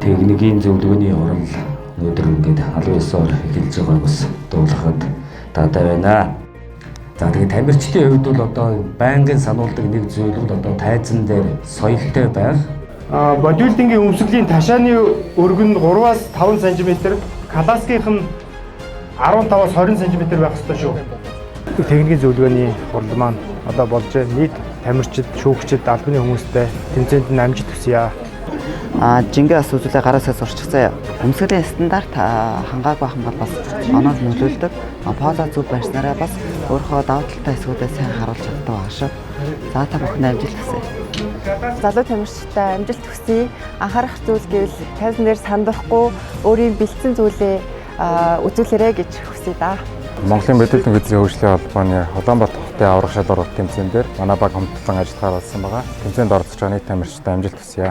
Техникийн зөвлөгөөний орол өнөөдөр ингээд албан ёсоор эхэлж байгааг бас дуулахад таатай байна. За тэгээд тамирчдын хувьд бол одоо байнгын сануулдаг нэг зүйл бол одоо тайзан дээр соёлтой байх. Бодибилдингийн өмсгөлийн ташааны өргөн 3-аас 5 см, классикийнх нь 15-аас 20 см байх ёстой шүү. Техникийн зөвлөгөөний хурал маань одоо болж нийт тамирчид, шүүгчид, албаны хүмүүстэй тэмцээнд амжилт хүсье. Жингээ бас үзүүлээ гараасаа сурчсан. Өмсгөлийн стандарт хангаагүй байх юм бол бас оноод нөлөөлдөг. Поло зүг барьснараа бас өөрөө давуу талтай хэсгүүдээ сайн харуулж чаддаг байгаа шүү. За та бүхэн амжилт хүсье. Залуу тамирчтай амжилт хүсье. Анхаарах зүйл гэвэл тайзан дээр сандахгүй өөрийн бэлдсэн зүйлээ үзүүлээрэй гэж хүсье да. Монголын Бодибилдинг федерацийн хөгжлийн холбооны Улаанбаатар хотын аврах шалгуур тэмцээн дээр манай баг хомдсон ажиллагаар болсон байгаа. Тэмцээнд оролцож байгаа нийт тамирчтай амжилт хүсье.